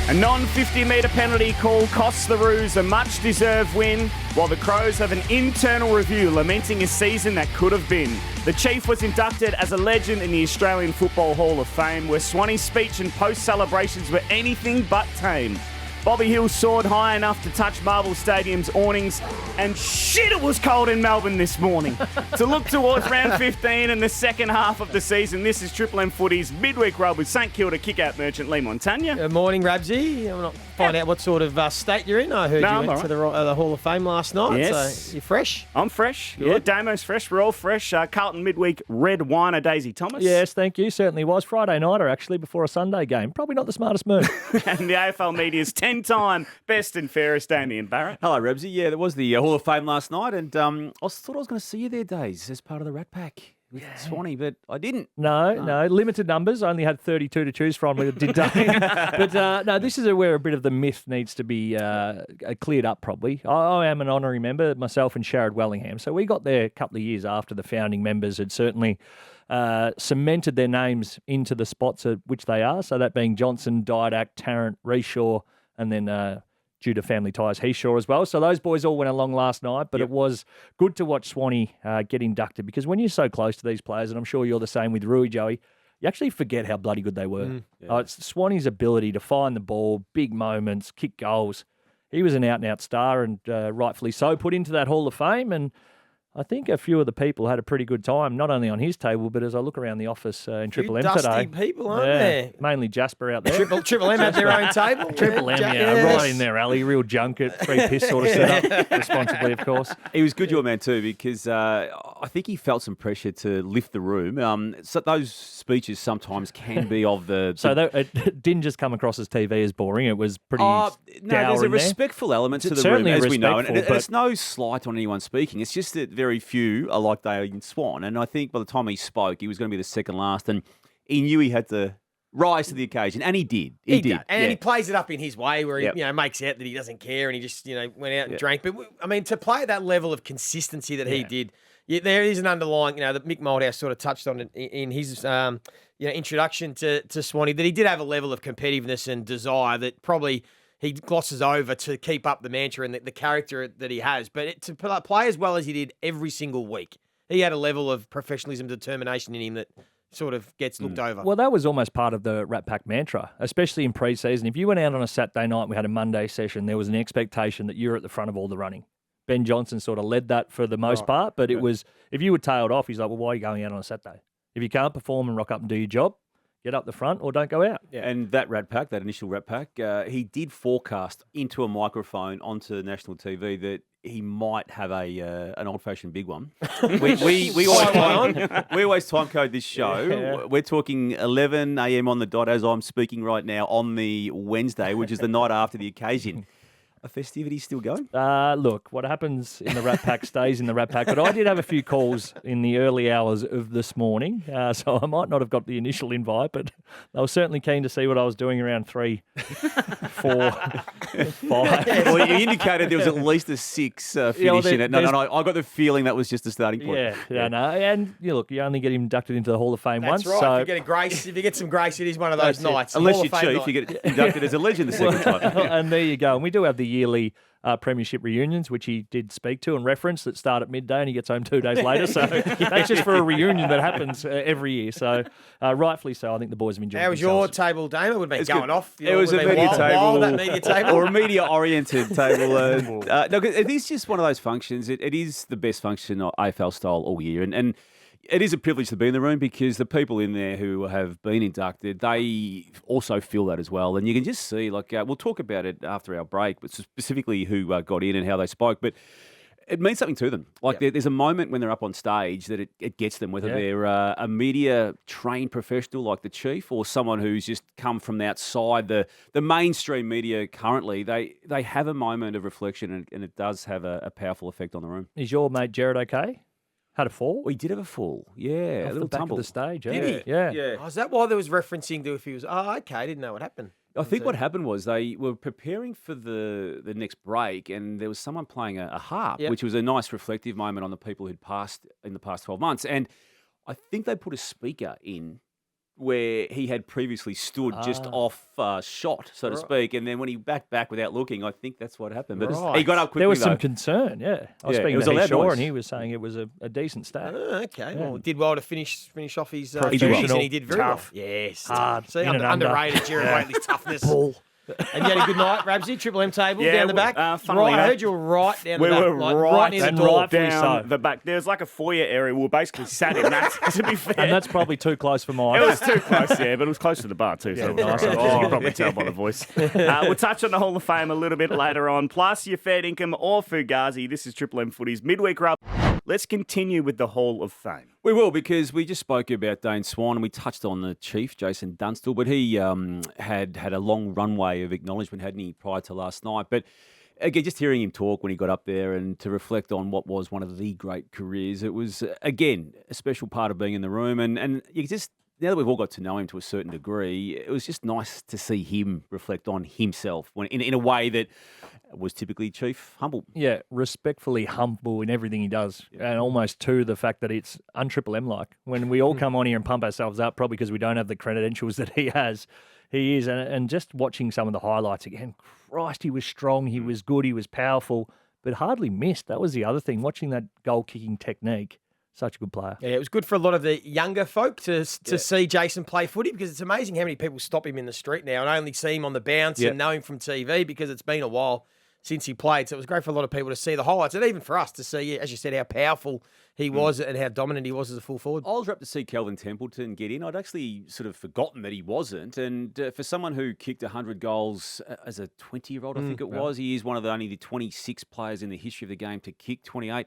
A non-50-metre penalty call costs the Roos a much-deserved win, while the Crows have an internal review lamenting a season that could have been. The Chief was inducted as a legend in the Australian Football Hall of Fame, where Swanny's speech and post-celebrations were anything but tame. Bobby Hill soared high enough to touch Marvel Stadium's awnings, and shit, it was cold in Melbourne this morning. To look towards round 15 and the second half of the season, this is Triple M Footy's Midweek Rub with St Kilda kick-out merchant Lee Montagna. Good morning, Rabsy. I'm not find out what sort of state you're in. I heard you went to the Hall of Fame last night. Yes. So you're fresh? I'm fresh. Good. Yeah, Damo's fresh. We're all fresh. Carlton Midweek red winer Daisy Thomas. Yes, thank you. Certainly was. Friday nighter, actually, before a Sunday game. Probably not the smartest move. And the AFL media's 10-time best and fairest Damien Barrett. Hello, Rabsy. Yeah, there was the Hall of Fame last night, and I thought I was going to see you there, Days, as part of the Rat Pack with Swanny, but I didn't. No. Limited numbers. I only had 32 to choose from. Did Dane. But no, this is where a bit of the myth needs to be cleared up, probably. I am an honorary member, myself and Sharad Wellingham. So we got there a couple of years after the founding members had certainly cemented their names into the spots at which they are. So that being Johnson, Didak, Tarrant, Reshaw, and then due to family ties, Heeshaw as well. So those boys all went along last night, but It was good to watch Swanny get inducted, because when you're so close to these players, and I'm sure you're the same with Rui, Joey, you actually forget how bloody good they were. It's Swanny's ability to find the ball, big moments, kick goals. He was an out-and-out star, and rightfully so, put into that Hall of Fame, and I think a few of the people had a pretty good time, not only on his table, but as I look around the office in Triple M today. Dusty people, aren't there? Mainly Jasper out there. Triple M had their own table. Triple M, right in their alley, real junket, free piss sort of setup, responsibly, of course. He was good, your man, too, because I think he felt some pressure to lift the room. So those speeches sometimes can be of the... So it didn't just come across as TV as boring. It was pretty No, there's a respectful element to the room, as we know. And it's no slight on anyone speaking. It's just that very few are like Dane Swan. And I think by the time he spoke, he was going to be the second last. And he knew he had to rise to the occasion. And he did. He did. And he plays it up in his way where he makes out that he doesn't care and he just went out and drank. But, I mean, to play at that level of consistency that he did, there is an underlying, that Mick Moldhouse sort of touched on it in his introduction to Swanny, that he did have a level of competitiveness and desire that probably he glosses over to keep up the mantra and the character that he has. But to play as well as he did every single week, he had a level of professionalism, determination in him that sort of gets looked over. Well, that was almost part of the Rat Pack mantra, especially in pre-season. If you went out on a Saturday night and we had a Monday session, there was an expectation that you were at the front of all the running. Ben Johnson sort of led that for the most part, but it was, if you were tailed off, he's like, well, why are you going out on a Saturday? If you can't perform and rock up and do your job, get up the front or don't go out. Yeah. And that Rat Pack, that initial Rat Pack, he did forecast into a microphone onto national TV that he might have an old-fashioned big one. we always time code this show. Yeah. We're talking 11 a.m. on the dot as I'm speaking right now on the Wednesday, which is the night after the occasion. A festivity still going? Look, what happens in the Rat Pack stays in the Rat Pack. But I did have a few calls in the early hours of this morning, so I might not have got the initial invite, but they were certainly keen to see what I was doing around 3, 4, 5. Well, you indicated there was at least a 6 finish in it. No, I got the feeling that was just a starting point. Yeah. No. And look, you only get inducted into the Hall of Fame once. That's right. So... If you get some grace, it is one of those nights. Unless you're chief, you get inducted as a legend the second time. And there you go. And we do have the yearly premiership reunions, which he did speak to and reference, that start at midday and he gets home 2 days later. So that's just for a reunion that happens every year. So rightfully so, I think the boys have enjoyed it. How was your table, Damo? It would have been going off. It was a media table. That media table. Or a media-oriented table. No, it is just one of those functions. It is the best function of AFL style all year. And it is a privilege to be in the room because the people in there who have been inducted, they also feel that as well. And you can just see, we'll talk about it after our break, but specifically who got in and how they spoke. But it means something to them. There's a moment when they're up on stage that it gets them, whether they're a media-trained professional like the Chief or someone who's just come from the outside the mainstream media currently. They have a moment of reflection and it does have a powerful effect on the room. Is your mate Jared okay? Had a fall? We did have a fall, yeah. Off a little the back tumble. of the stage, Did he? Yeah. Oh, is that why there was referencing to if he was... Oh, okay, I didn't know what happened. I think what happened was they were preparing for the next break and there was someone playing a harp, which was a nice reflective moment on the people who'd passed in the past 12 months. And I think they put a speaker in where he had previously stood just off shot, so to speak, and then when he backed back without looking, I think that's what happened. But he got up quickly. There was though. some concern, yeah. I was speaking it was to a loud Shaw, noise. and he was saying it was a decent stat. Okay, well, did well to finish off his Professional, duties, and he did very tough, well. Yes, hard, See, in and under. underrated Jared Waitley's toughness. And you had a good night, Rabsy, Triple M table Yeah, down the back. funnily I enough, heard you were right down We the back. were like, right near the and door. rightfully down so. the back. There's like a foyer area. We were basically sat in that, to be fair. And that's probably too close for mine. It was too close, yeah, but it was close to the bar too. So nice. as you can probably tell by the voice. We'll touch on the Hall of Fame a little bit later on. Plus your fair income or fugazi. This is Triple M Footy's Midweek Rub. Let's continue with the Hall of Fame. We will, because we just spoke about Dane Swan and we touched on the Chief, Jason Dunstall, but he had a long runway of acknowledgement, hadn't he, prior to last night. But again, just hearing him talk when he got up there and to reflect on what was one of the great careers, it was, again, a special part of being in the room. And you just, now that we've all got to know him to a certain degree, it was just nice to see him reflect on himself in a way that was typically Chief humble. Yeah, respectfully humble in everything he does, and almost to the fact that it's un-Triple M-like. When we all come on here and pump ourselves up, probably because we don't have the credentials that he has, he is. And just watching some of the highlights again, Christ, he was strong, he was good, he was powerful, but hardly missed. That was the other thing, watching that goal-kicking technique. Such a good player. Yeah, it was good for a lot of the younger folk to see Jason play footy, because it's amazing how many people stop him in the street now and only see him on the bounce and know him from TV, because it's been a while since he played. So it was great for a lot of people to see the highlights, and even for us to see, as you said, how powerful he was and how dominant he was as a full forward. I was rapt to see Kelvin Templeton get in. I'd actually sort of forgotten that he wasn't. And for someone who kicked 100 goals as a 20-year-old, I think it was, he is one of the 26 players in the history of the game to kick 28.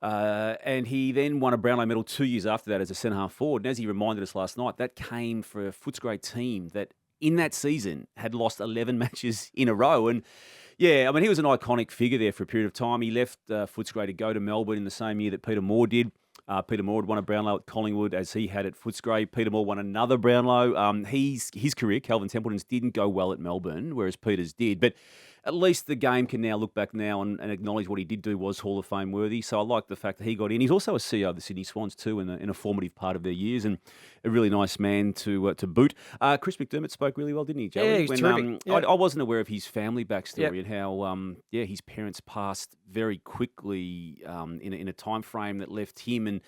And he then won a Brownlow medal 2 years after that as a centre-half forward. And as he reminded us last night, that came for a Footscray team that in that season had lost 11 matches in a row. And yeah, I mean, he was an iconic figure there for a period of time. He left Footscray to go to Melbourne in the same year that Peter Moore did. Peter Moore had won a Brownlow at Collingwood as he had at Footscray. Peter Moore won another Brownlow. His career, Kelvin Templeton's, didn't go well at Melbourne, whereas Peter's did. But at least the game can now look back now and acknowledge what he did do was Hall of Fame worthy. So I like the fact that he got in. He's also a CEO of the Sydney Swans too in a formative part of their years, and a really nice man to boot. Chris McDermott spoke really well, didn't he, Joey? Yeah, he was terrific. I wasn't aware of his family backstory and how his parents passed very quickly in a time frame that left him and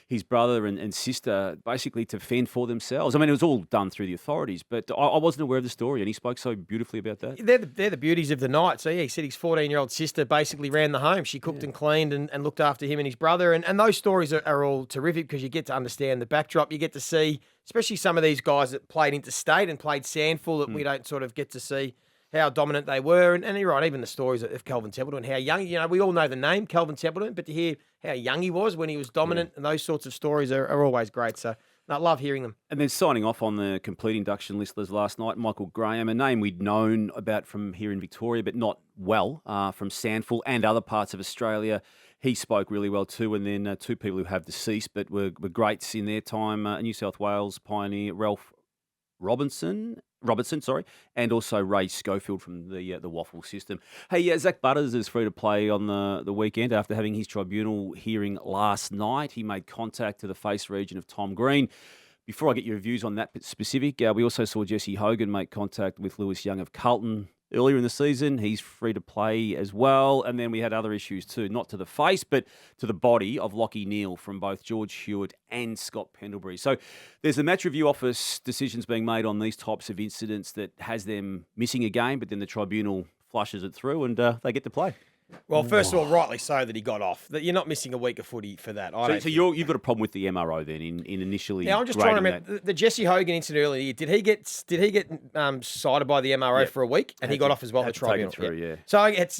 his brother and sister basically to fend for themselves. I mean, it was all done through the authorities, but I wasn't aware of the story, and he spoke so beautifully about that. They're the beauties of the night. So, yeah, he said his 14-year-old sister basically ran the home. She cooked and cleaned and looked after him and his brother. And those stories are all terrific, because you get to understand the backdrop. You get to see, especially some of these guys that played interstate and played Sandful, that we don't sort of get to see how dominant they were. And you're right, even the stories of Kelvin Templeton, how young, we all know the name, Kelvin Templeton, but to hear how young he was when he was dominant, and those sorts of stories are always great. So I love hearing them. And then signing off on the complete induction list last night, Michael Graham, a name we'd known about from here in Victoria, but not well, from Sandful and other parts of Australia. He spoke really well too. And then two people who have deceased but were greats in their time, New South Wales pioneer Ralph Robertson, and also Ray Schofield from the Waffle system. Hey, Zach Butters is free to play on the weekend after having his tribunal hearing last night. He made contact to the face region of Tom Green. Before I get your views on that specific, we also saw Jesse Hogan make contact with Lewis Young of Carlton earlier in the season. He's free to play as well. And then we had other issues too, not to the face, but to the body of Lachie Neale from both George Hewitt and Scott Pendlebury. So there's a match review office decisions being made on these types of incidents that has them missing a game, but then the tribunal flushes it through and they get to play. Well, first of all, rightly so that he got off. That you're not missing a week of footy for that. So you've got a problem with the MRO then in initially. Yeah, I'm just trying to remember the Jesse Hogan incident earlier. Did he get cited by the MRO for a week, and he got off as well? The tribunal. So it's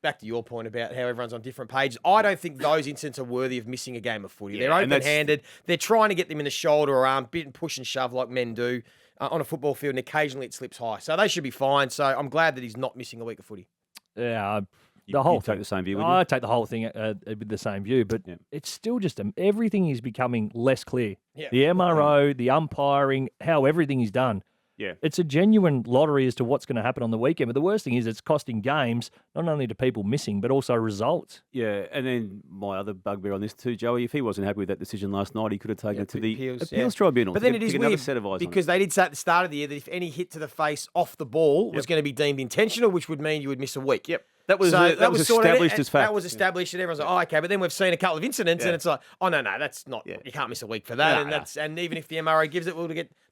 back to your point about how everyone's on different pages. I don't think those incidents are worthy of missing a game of footy. They're open-handed. They're trying to get them in the shoulder or arm, bit and push and shove like men do on a football field, and occasionally it slips high. So they should be fine. So I'm glad that he's not missing a week of footy. Yeah. The whole take the same view. I take the whole thing with the same view, but it's still just everything is becoming less clear. Yeah. The MRO, the umpiring, how everything is done. Yeah. It's a genuine lottery as to what's going to happen on the weekend. But the worst thing is it's costing games, not only to people missing, but also results. Yeah, and then my other bugbear on this too, Joey, if he wasn't happy with that decision last night, he could have taken it to the appeals tribunal. But then it to is get weird another set of eyes because they did say at the start of the year that if any hit to the face off the ball was going to be deemed intentional, which would mean you would miss a week. Yep. That was sort of established as fact. That was established, and everyone's like, "Oh, okay." But then we've seen a couple of incidents, and it's like, "Oh, no, that's not. You can't miss a week for that." And even if the MRA gives it,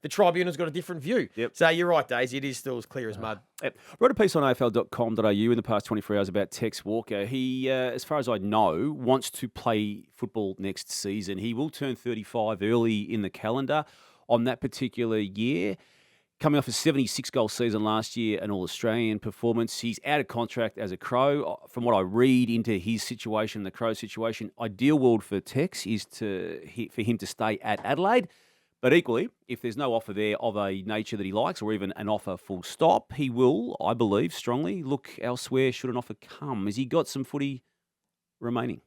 the tribunal's got a different view. Yep. So you're right, Daisy. It is still as clear as mud. Yep. I wrote a piece on AFL.com.au in the past 24 hours about Tex Walker. He, as far as I know, wants to play football next season. He will turn 35 early in the calendar on that particular year. Coming off a 76-goal season last year, an All-Australian performance. He's out of contract as a Crow. From what I read into his situation, the Crow situation, ideal world for Tex is for him to stay at Adelaide. But equally, if there's no offer there of a nature that he likes or even an offer full stop, he will, I believe, strongly look elsewhere should an offer come. Has he got some footy remaining?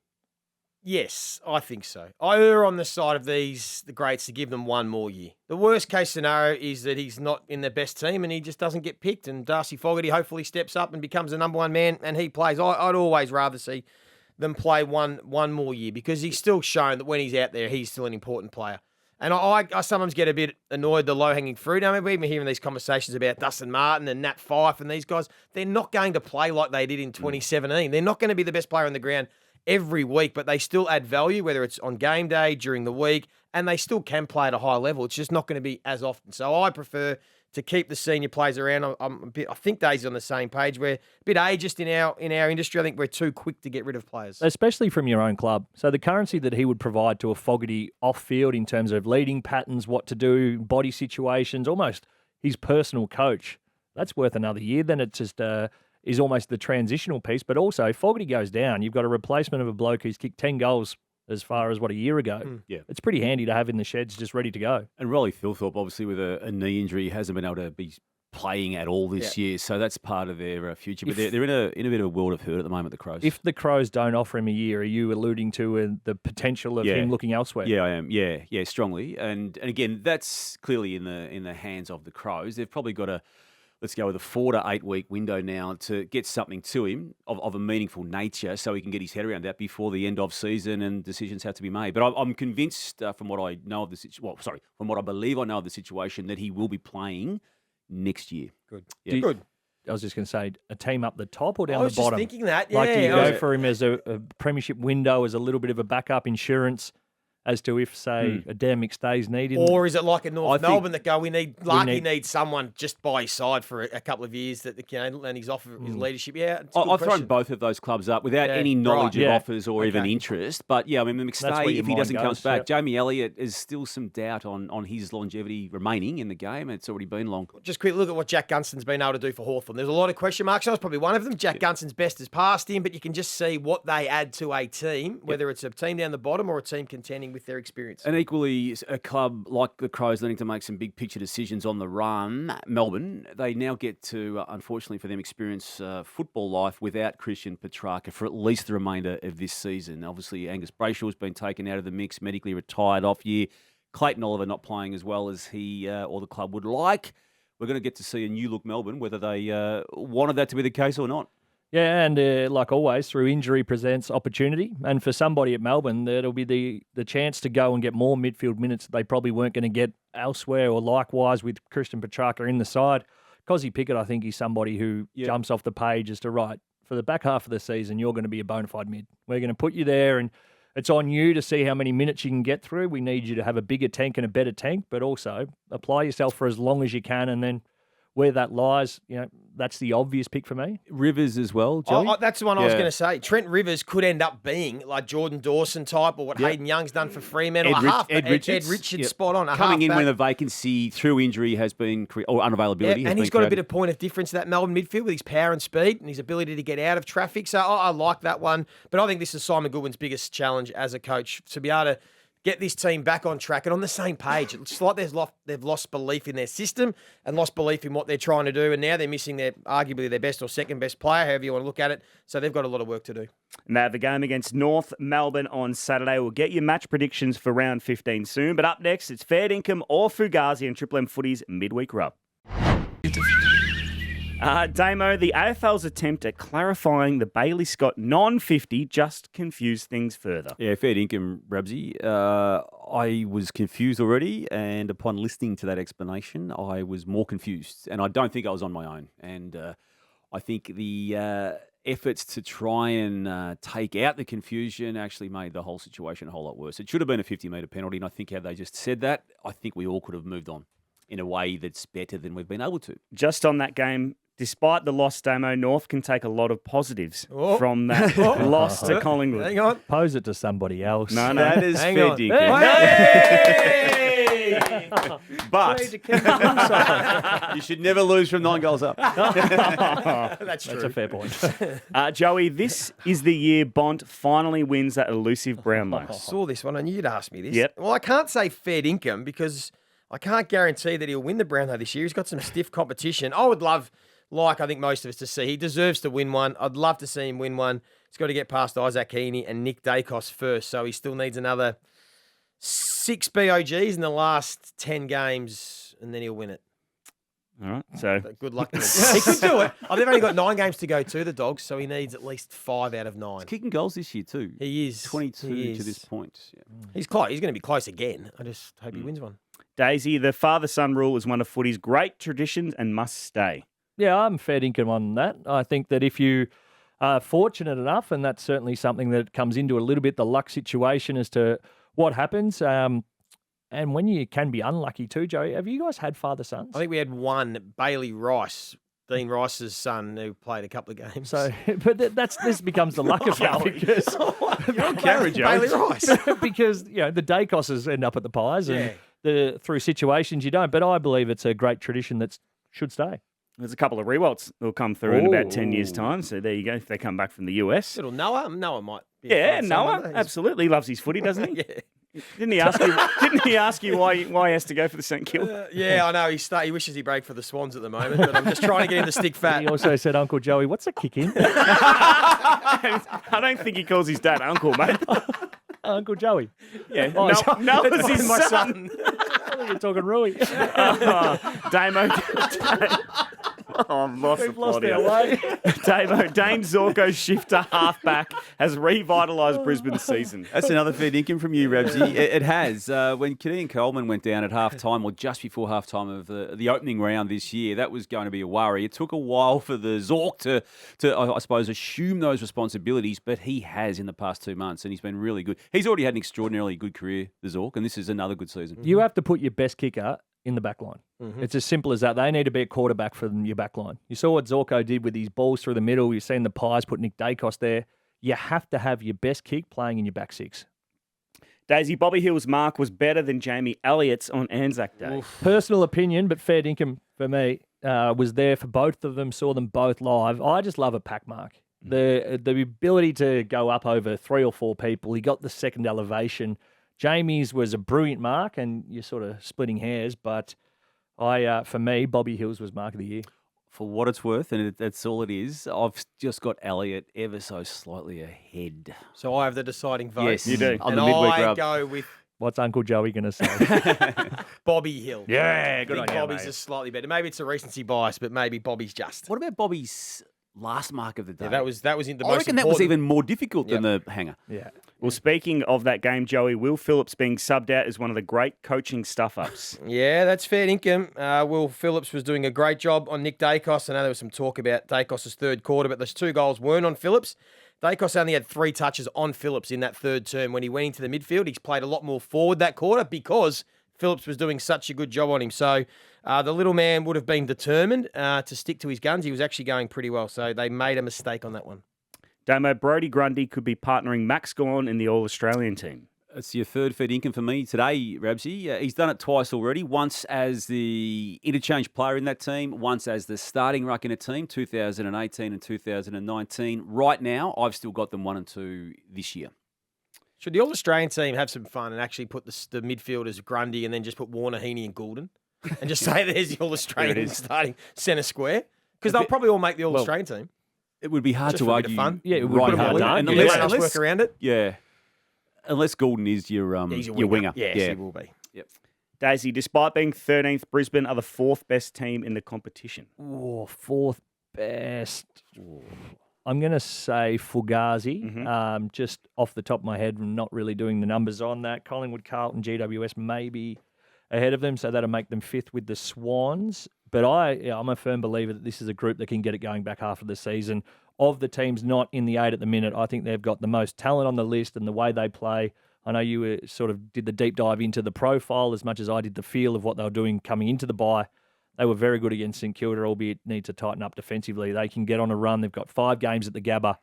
Yes, I think so. I err on the side of the greats to give them one more year. The worst case scenario is that he's not in the best team and he just doesn't get picked, and Darcy Fogarty hopefully steps up and becomes the number one man and he plays. I'd always rather see them play one more year because he's still shown that when he's out there, he's still an important player. And I sometimes get a bit annoyed, the low-hanging fruit. I remember even hearing these conversations about Dustin Martin and Nat Fyfe and these guys. They're not going to play like they did in 2017. They're not going to be the best player on the ground every week, but they still add value, whether it's on game day, during the week, and they still can play at a high level. It's just not going to be as often. So I prefer to keep the senior players around. I think Daisy's on the same page. We're a bit ageist in our industry. I think we're too quick to get rid of players. Especially from your own club. So the currency that he would provide to a Fogarty off-field in terms of leading patterns, what to do, body situations, almost his personal coach, that's worth another year. Then it just is almost the transitional piece. But also, if Fogarty goes down, you've got a replacement of a bloke who's kicked 10 goals as far as, a year ago. Yeah. It's pretty handy to have in the sheds just ready to go. And Rolly Philthorpe, obviously, with a knee injury, hasn't been able to be playing at all this year. So that's part of their future. But they're in a bit of a world of hurt at the moment, the Crows. If the Crows don't offer him a year, are you alluding to the potential of him looking elsewhere? Yeah, I am. Yeah, strongly. And again, that's clearly in the hands of the Crows. They've probably got let's go with a 4 to 8 week window now to get something to him of a meaningful nature so he can get his head around that before the end of season and decisions have to be made. But I'm convinced from what I know of from what I believe I know of the situation that he will be playing next year. Good. Yeah. Good. I was just going to say, a team up the top or down I was the bottom? just thinking that, Like, do you yeah. go for him as a premiership window, as a little bit of a backup insurance as to if, say, a Dan McStay's needed? Or is it like a North I Melbourne that go, Larky needs someone just by his side for a couple of years that and he's off his leadership? Yeah, it's a good I've thrown question. both of those clubs up without any knowledge of offers or even Okay. interest. But yeah, I mean, That's where McStay, your if he mind doesn't come goes, back, yep. Jamie Elliott is still some doubt on his longevity remaining in the game. It's already been long. Just quick look at what Jack Gunston's been able to do for Hawthorn. There's a lot of question marks. I was probably one of them. Jack Gunston's best is past him, but you can just see what they add to a team, whether it's a team down the bottom or a team contending with their experience. And equally, a club like the Crows needing to make some big picture decisions on the run, Melbourne, they now get to, unfortunately for them, experience football life without Christian Petracca for at least the remainder of this season. Obviously, Angus Brayshaw's been taken out of the mix, medically retired off year. Clayton Oliver not playing as well as he or the club would like. We're going to get to see a new look Melbourne, whether they wanted that to be the case or not. Yeah, and like always, through injury presents opportunity. And for somebody at Melbourne, that'll be the chance to go and get more midfield minutes that they probably weren't going to get elsewhere, or likewise with Christian Petracca in the side. Cozzy Pickett, I think, is somebody who jumps off the page as to, right, for the back half of the season, you're going to be a bona fide mid. We're going to put you there, and it's on you to see how many minutes you can get through. We need you to have a bigger tank and a better tank, but also apply yourself for as long as you can, and then where that lies, that's the obvious pick for me. Rivers as well, Joey? That's the one I was going to say. Trent Rivers could end up being like Jordan Dawson type, or what Hayden Young's done for Fremantle. Ed Richards, spot on. Coming in when a vacancy through injury has been, or unavailability. And he's got a bit of point of difference to that Melbourne midfield with his power and speed and his ability to get out of traffic. So I like that one. But I think this is Simon Goodwin's biggest challenge as a coach, to be able to get this team back on track and on the same page. It's like they've lost belief in their system and lost belief in what they're trying to do, and now they're missing arguably their best or second best player, however you want to look at it. So they've got a lot of work to do. And they have the game against North Melbourne on Saturday. We'll get your match predictions for round 15 soon. But up next, it's fair dinkum or fugazi and Triple M Footy's midweek rub. Damo, the AFL's attempt at clarifying the Bailey Scott non-50 just confused things further. Yeah, fair dinkum, Rabsy. I was confused already, and upon listening to that explanation, I was more confused. And I don't think I was on my own. And I think the efforts to try and take out the confusion actually made the whole situation a whole lot worse. It should have been a 50-metre penalty, and I think how they just said that, I think we all could have moved on in a way that's better than we've been able to. Just on that game, despite the loss, Damo, North can take a lot of positives from that loss to Collingwood. Hang on. Pose it to somebody else. No. That is Hang fair on. dinkum. Hey! But you should never lose from 9 goals up. That's true. That's a fair point. Joey, this is the year Bont finally wins that elusive Brownlow. I saw this one. I knew you'd ask me this. Yep. Well, I can't say fair income because I can't guarantee that he'll win the Brownlow this year. He's got some stiff competition. I would love, like I think most of us, to see. He deserves to win one. I'd love to see him win one. He's got to get past Isaac Heaney and Nick Dacos first, so he still needs another 6 BOGs in the last 10 games, and then he'll win it. All right, so But good luck to him. He could do it. Oh, they've only got 9 games to go to, the Dogs, so he needs at least 5 out of 9. He's kicking goals this year too. He is. 22 He to is. this point. Yeah. He's close. He's going to be close again. I just hope he wins one. Daisy, the father-son rule is one of footy's great traditions and must stay. Yeah, I'm fair dinkum on that. I think that if you are fortunate enough, and that's certainly something that comes into a little bit the luck situation as to what happens, and when you can be unlucky too, Joey. Have you guys had father-sons? I think we had one, Bailey Rice, Dean Rice's son, who played a couple of games. So, but this becomes the luck of it because You're on camera, Bailey Rice. because the Dacoses end up at the Pies, and through situations you don't. But I believe it's a great tradition that should stay. There's a couple of rewalts that'll come through in about 10 years' time. So there you go, if they come back from the US. Little Noah. Noah might be Yeah, a fun Noah, son. absolutely. He loves his footy, doesn't he? Yeah. Didn't he ask you why he has to go for the St Kilda? Yeah, I know. He wishes he break for the Swans at the moment, but I'm just trying to get him to stick fat. He also said, Uncle Joey, what's a kick in? I don't think he calls his dad uncle, mate. Uncle Joey. Yeah, Oh, no, it's That's his my son. I think you're talking Rui. Damo. I've lost We've the lost plot our here. way. Damo, Dane Zorko's shift to halfback has revitalised Brisbane's season. That's another fair dinkum from you, Rabsy. It has. When Kenny Coleman went down at halftime, or just before halftime of the opening round this year, that was going to be a worry. It took a while for the Zork to I suppose, assume those responsibilities, but he has in the past 2 months, and he's been really good. He's already had an extraordinarily good career, the Zork, and this is another good season. You have to put your best kicker in the back line. Mm-hmm. It's as simple as that. They need to be a quarterback for your back line. You saw what Zorko did with his balls through the middle. You've seen the Pies put Nick Dacos there. You have to have your best kick playing in your back six. Daisy, Bobby Hill's mark was better than Jamie Elliott's on Anzac Day. Personal opinion, but fair dinkum for me. Was there for both of them, saw them both live. I just love a pack mark. The ability to go up over 3 or 4 people. He got the second elevation. Jamie's was a brilliant mark, and you're sort of splitting hairs, but for me, Bobby Hill's was mark of the year. For what it's worth, and that's all it is, I've just got Elliott ever so slightly ahead. So I have the deciding vote. Yes, You do. on And the midweek I rub. go with What's Uncle Joey going to say? Bobby Hill. Yeah, I good think on you, Bobby's mate. just slightly better. Maybe it's a recency bias, but maybe Bobby's just. What about Bobby's last mark of the day? Yeah, that was in the I most reckon that was important- even more difficult than the hanger. Yeah. Well, speaking of that game, Joey, Will Phillips being subbed out is one of the great coaching stuff-ups. Yeah, that's fair income. Will Phillips was doing a great job on Nick Dacos. I know there was some talk about Dacos' third quarter, but those 2 goals weren't on Phillips. Dacos only had 3 touches on Phillips in that third term. When he went into the midfield, he's played a lot more forward that quarter because Phillips was doing such a good job on him. So the little man would have been determined to stick to his guns. He was actually going pretty well. So they made a mistake on that one. Damo, Brodie Grundy could be partnering Max Gawn in the All-Australian team. It's your third fair income for me today, Rabsy. He's done it twice already. Once as the interchange player in that team, once as the starting ruck in a team, 2018 and 2019. Right now, I've still got them 1 and 2 this year. Should the All-Australian team have some fun and actually put the midfielders Grundy and then just put Warner, Heaney and Goulden and just say there's the All-Australian starting centre square? Because they'll probably all make the All-Australian team. It would be hard Just to for a bit of argue. fun. Yeah, it would right be hard. hard. And Yeah, unless, let us unless- work around it. yeah, unless Goulden is your He's a your winger. Yes, yeah. he will be. Yep. Daisy, despite being 13th, Brisbane are the 4th best team in the competition. Oh, 4th best. I'm going to say Fugazi, just off the top of my head, I'm not really doing the numbers on that. Collingwood, Carlton, GWS maybe ahead of them, so that'll make them 5th with the Swans. But I'm a firm believer that this is a group that can get it going back half of the season. Of the teams not in the 8 at the minute, I think they've got the most talent on the list and the way they play. I know you sort of did the deep dive into the profile as much as I did the feel of what they were doing coming into the bye. They were very good against St Kilda, albeit need to tighten up defensively. They can get on a run. They've got 5 games at the Gabba.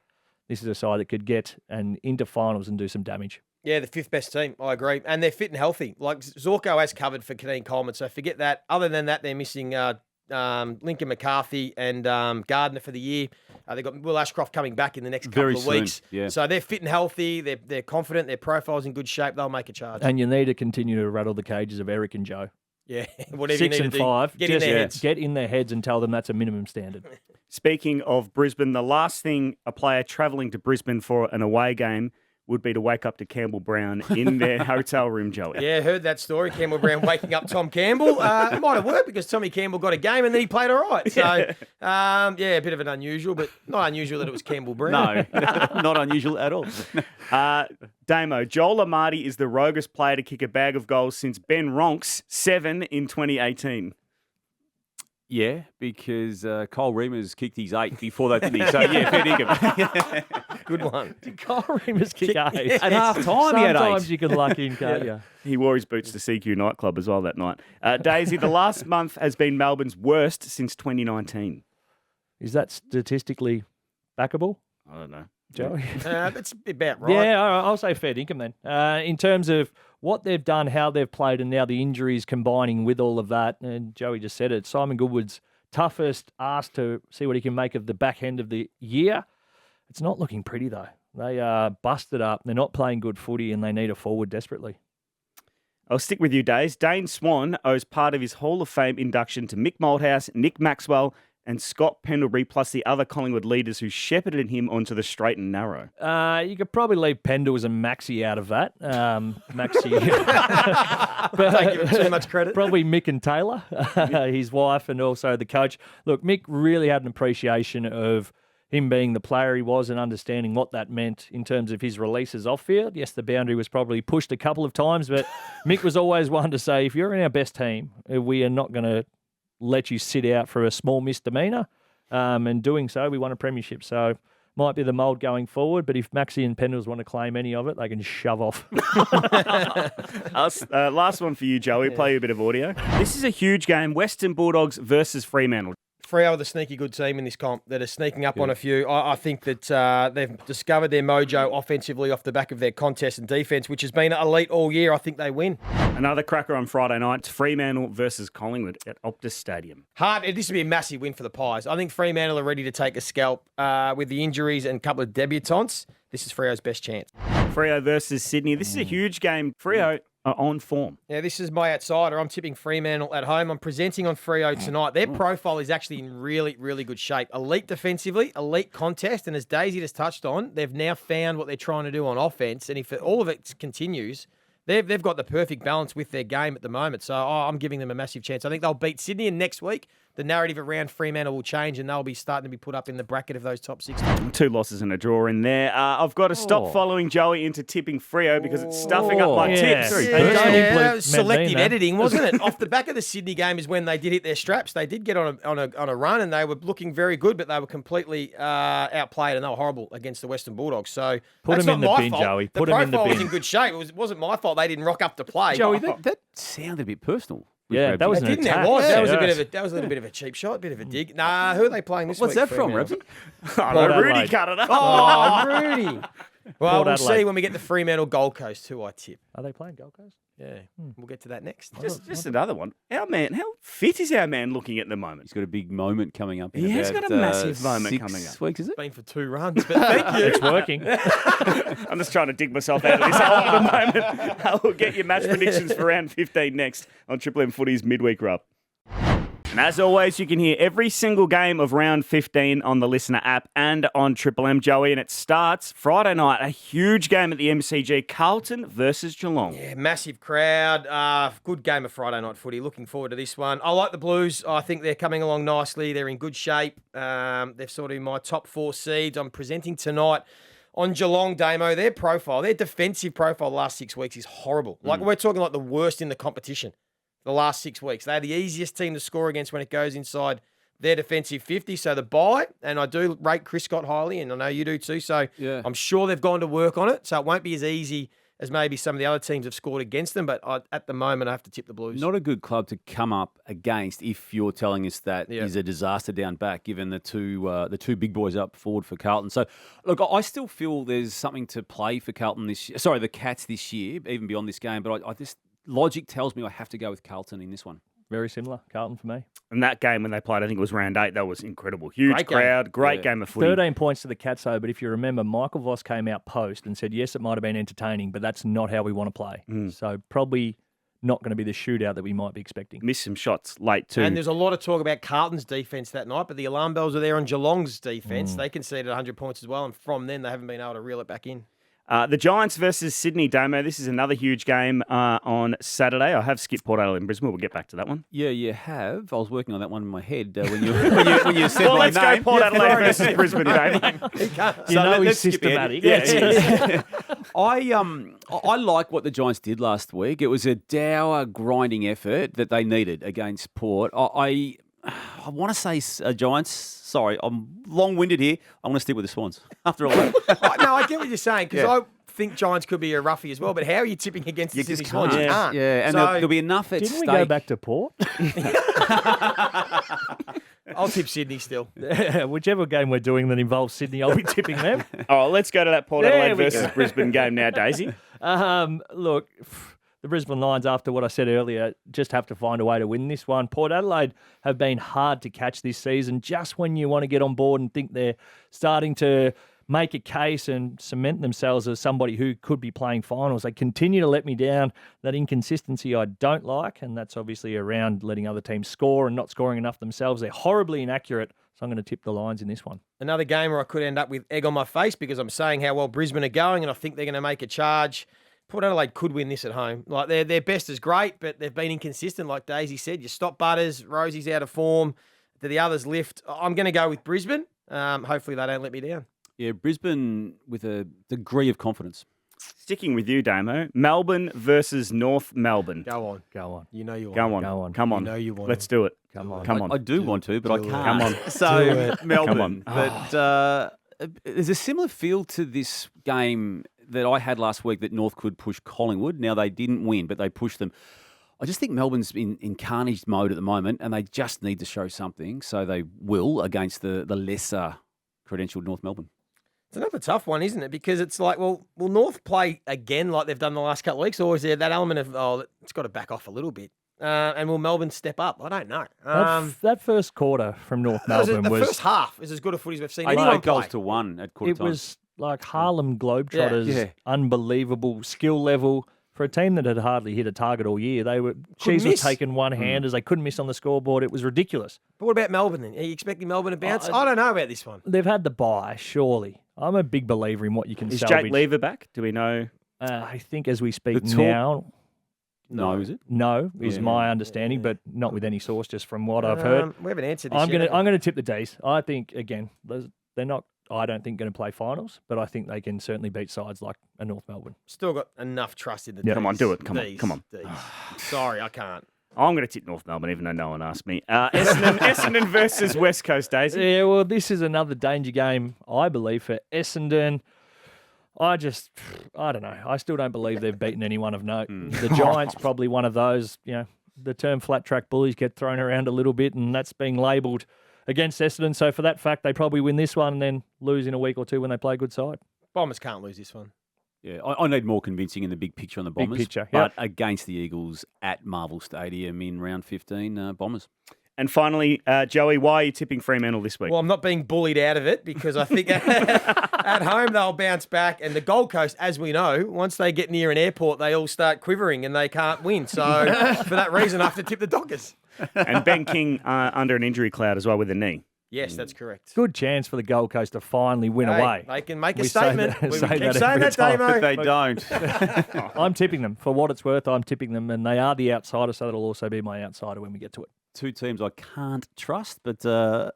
This is a side that could get into finals and do some damage. Yeah, the 5th best team. I agree. And they're fit and healthy. Like Zorko has covered for Kadeen Coleman, so forget that. Other than that, they're missing Lincoln McCarthy and Gardner for the year. They've got Will Ashcroft coming back in the next couple of weeks. Yeah. So they're fit and healthy. They're confident. Their profile's in good shape. They'll make a charge. And you need to continue to rattle the cages of Eric and Joe. Yeah, whatever 6 you need and to do. 5. Get in their heads. Get in their heads and tell them that's a minimum standard. Speaking of Brisbane, the last thing a player travelling to Brisbane for an away game would be to wake up to Campbell Brown in their hotel room, Joey. Yeah, heard that story. Campbell Brown waking up Tom Campbell. It might have worked because Tommy Campbell got a game and then he played all right. So, a bit of an unusual, but not unusual that it was Campbell Brown. No, not unusual at all. Damo, Joel Amati is the roguest player to kick a bag of goals since Ben Ronks, 7 in 2018. Yeah, because Cole Reimers kicked his 8 before that, didn't he? So, yeah, fair dinkum. Good one. Did Kyle Reimers kick 8? At half time, he had 8. Sometimes you can luck in, can't you? He wore his boots to CQ nightclub as well that night. Daisy, the last month has been Melbourne's worst since 2019. Is that statistically backable, I don't know. Joey? That's about right. Yeah, I'll say fair dinkum then. In terms of what they've done, how they've played, and now the injuries combining with all of that, and Joey just said it, Simon Goodwood's toughest asked to see what he can make of the back end of the year. It's not looking pretty, though. They are busted up. They're not playing good footy, and they need a forward desperately. I'll stick with you, Days. Dane Swan owes part of his Hall of Fame induction to Mick Malthouse, Nick Maxwell, and Scott Pendlebury, plus the other Collingwood leaders who shepherded him onto the straight and narrow. You could probably leave Pendles and Maxi out of that. Maxi. But don't give him too much credit. Probably Mick and Taylor, his wife, and also the coach. Look, Mick really had an appreciation of him being the player he was and understanding what that meant in terms of his releases off field. Yes, the boundary was probably pushed a couple of times, but Mick was always one to say, if you're in our best team, we are not going to let you sit out for a small misdemeanor. And doing so, we won a premiership. So might be the mould going forward, but if Maxi and Pendles want to claim any of it, they can shove off. Last one for you, Joey. Play you a bit of audio. This is a huge game. Western Bulldogs versus Fremantle. Freo are the sneaky good team in this comp that are sneaking up on a few. I think that they've discovered their mojo offensively off the back of their contest and defence, which has been elite all year. I think they win. Another cracker on Friday night. It's Fremantle versus Collingwood at Optus Stadium. This would be a massive win for the Pies. I think Fremantle are ready to take a scalp with the injuries and a couple of debutantes. This is Freo's best chance. Freo versus Sydney. This is a huge game. Freo are on form. Yeah, this is my outsider. I'm tipping Fremantle at home. I'm presenting on Freo tonight. Their profile is actually in really, really good shape. Elite defensively, elite contest, and as Daisy just touched on, they've now found what they're trying to do on offense, and if all of it continues, they've got the perfect balance with their game at the moment. So I'm giving them a massive chance. I think they'll beat Sydney, and next week, the narrative around Fremantle will change and they'll be starting to be put up in the bracket of those top 6. 2 losses and a draw in there. I've got to stop following Joey into tipping Freo because it's stuffing up my tips. That was selective editing, wasn't it? Off the back of the Sydney game is when they did hit their straps. They did get on a run and they were looking very good, but they were completely outplayed and they were horrible against the Western Bulldogs. So Put that's them in not the my bin, fault. Joey. The Put them in the profile was bin. in good shape. It wasn't my fault they didn't rock up to play. Joey, that sounded a bit personal. Yeah, that was an Didn't attack. it? Was. Yeah, That was a yes. little bit of a cheap shot, bit of a dig. Nah, who are they playing this What's week? that from, Fremantle? Rabsy? I know, Rudy Adelaide. cut it up. Oh, Rudy. Well, Port we'll see Adelaide. when we get to Fremantle Gold Coast too, I tip. Are they playing Gold Coast? Yeah, we'll get to that next. Just another one. Our man, how fit is our man looking at the moment? He's got a big moment coming up. He has got a massive moment coming up. 6 weeks, is it? Been for 2 runs, but thank you. It's working. I'm just trying to dig myself out of this hole at the moment. I'll get your match predictions for round 15 next on Triple M Footy's Midweek Rub. And as always, you can hear every single game of round 15 on the Listener app and on Triple M, Joey. And it starts Friday night, a huge game at the MCG, Carlton versus Geelong. Yeah, massive crowd. Good game of Friday night footy. Looking forward to this one. I like the Blues. I think they're coming along nicely. They're in good shape. They're sort of in my top 4 seeds. I'm presenting tonight on Geelong, Damo. Their profile, their defensive profile the last 6 weeks is horrible. Like we're talking like the worst in the competition the last 6 weeks. They're the easiest team to score against when it goes inside their defensive 50. So the bye, and I do rate Chris Scott highly, and I know you do too. So I'm sure they've gone to work on it. So it won't be as easy as maybe some of the other teams have scored against them. But at the moment, I have to tip the Blues. Not a good club to come up against if you're telling us that is a disaster down back, given the two big boys up forward for Carlton. So, look, I still feel there's something to play for Carlton this year. Sorry, the Cats this year, even beyond this game. But I just logic tells me I have to go with Carlton in this one. Very similar, Carlton for me. And that game when they played, I think it was round 8, that was incredible. Huge crowd, great game of footy. 13 points to the Cats, though, but if you remember, Michael Voss came out post and said, yes, it might have been entertaining, but that's not how we want to play. So probably not going to be the shootout that we might be expecting. Missed some shots late too. And there's a lot of talk about Carlton's defence that night, but the alarm bells are there on Geelong's defence. They conceded 100 points as well, and from then they haven't been able to reel it back in. The Giants versus Sydney, Damo. This is another huge game on Saturday. I have skipped Port Adelaide and Brisbane. We'll get back to that one. Yeah, you have. I was working on that one in my head when you said well, my let's name. go Port Adelaide versus Brisbane, Damo. You know he's systematic. I like what the Giants did last week. It was a dour, grinding effort that they needed against Port. I want to say Giants. Sorry, I'm long-winded here. I'm going to stick with the Swans after all that. No, I get what you're saying, because I think Giants could be a roughie as well, but how are you tipping against the Sydney Swans? You can't. Yeah, and So- there'll be enough at Didn't stake. we go back to Port? I'll tip Sydney still. Whichever game we're doing that involves Sydney, I'll be tipping them. Oh, let's go to that Port There Adelaide we versus go. Brisbane game now, Daisy. Look, the Brisbane Lions, after what I said earlier, just have to find a way to win this one. Port Adelaide have been hard to catch this season. Just when you want to get on board and think they're starting to make a case and cement themselves as somebody who could be playing finals, they continue to let me down. That inconsistency I don't like, and that's obviously around letting other teams score and not scoring enough themselves. They're horribly inaccurate, so I'm going to tip the Lions in this one. Another game where I could end up with egg on my face because I'm saying how well Brisbane are going and I think they're going to make a charge. Port Adelaide could win this at home. Like their best is great, but they've been inconsistent. Like Daisy said, you stop Butters, Rosie's out of form. Do the others lift? I'm going to go with Brisbane. Hopefully they don't let me down. Yeah, Brisbane with a degree of confidence. Sticking with you, Damo. Melbourne versus North Melbourne. Go on. Go on. You know you want. Go on. Go on. Come on. You know you want. Let's do it. Come on. Come on. I do want to, but I can't. Come on. So, Melbourne. Come on. But there's a similar feel to this game that I had last week that North could push Collingwood. Now, they didn't win, but they pushed them. I just think Melbourne's in carnage mode at the moment, and they just need to show something, so they will against the lesser credentialed North Melbourne. It's another tough one, isn't it? Because it's like, will North play again like they've done the last couple of weeks, or is there that element of, it's got to back off a little bit? And will Melbourne step up? I don't know. That first quarter from North Melbourne the was... first half is as good a footy as we've seen. 88 goals to 1 at quarter It time. was like Harlem Globetrotters, Yeah. unbelievable skill level. For a team that had hardly hit a target all year, Cheese was miss. taking one hand as they couldn't miss on the scoreboard. It was ridiculous. But what about Melbourne then? Are you expecting Melbourne to bounce? I don't know about this one. They've had the bye, surely. I'm a big believer in what you can Is salvage. Jake Lever back? Do we know? I think as we speak The talk- now, No, is it? no, is my understanding, but not with any source, just from what I've heard. We haven't answered this I'm yet. gonna tip the D's. I think again they're not. I don't think going to play finals, but I think they can certainly beat sides like a North Melbourne. Still got enough trust in the Yeah. D's. Come on, do it. Come on, D's, come on. D's. Sorry, I can't. I'm going to tip North Melbourne, even though no one asked me. Essendon versus West Coast, Daisy. Yeah, well, this is another danger game, I believe, for Essendon. I don't know. I still don't believe they've beaten anyone of note. The Giants probably one of those. The term flat track bullies get thrown around a little bit, and that's being labelled against Essendon. So for that fact, they probably win this one and then lose in a week or two when they play a good side. Bombers can't lose this one. Yeah, I need more convincing in the big picture on the Big Bombers. picture, But against the Eagles at Marvel Stadium in round 15, Bombers. And finally, Joey, why are you tipping Fremantle this week? Well, I'm not being bullied out of it because I think at home they'll bounce back. And the Gold Coast, as we know, once they get near an airport, they all start quivering and they can't win. So for that reason, I have to tip the Dockers. And Ben King under an injury cloud as well with a knee. Yes, that's correct. Good chance for the Gold Coast to finally win Hey, away. they can make a We statement. say We that keep saying every that, time. Damo. But they don't. I'm tipping them. For what it's worth, I'm tipping them, and they are the outsider, so that'll also be my outsider when we get to it. Two teams I can't trust, but I'm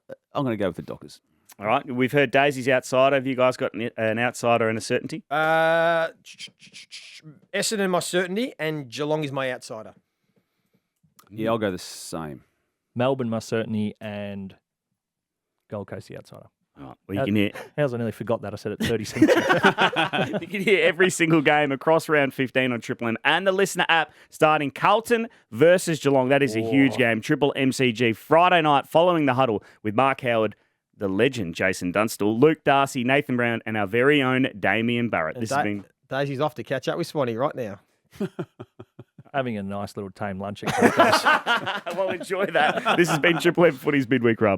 going to go with the Dockers. All right, we've heard Daisy's outsider. Have you guys got an outsider and a certainty? Essendon, my certainty, and Geelong is my outsider. Yeah, I'll go the same. Melbourne, my certainty, and Gold Coast, the outsider. All right, well, you can hear How's I nearly forgot that? I said it 30 seconds ago. you can hear every single game across round 15 on Triple M and the Listener app, starting Carlton versus Geelong. That is a huge game. Triple MCG Friday night following the huddle with Mark Howard, the legend Jason Dunstall, Luke Darcy, Nathan Brown, and our very own Damien Barrett. And This has been Daisy's off to catch up with Swanny right now. Having a nice little tame lunch at Gold Coast. well, enjoy that. This has been Triple M Footy's Midweek Rub.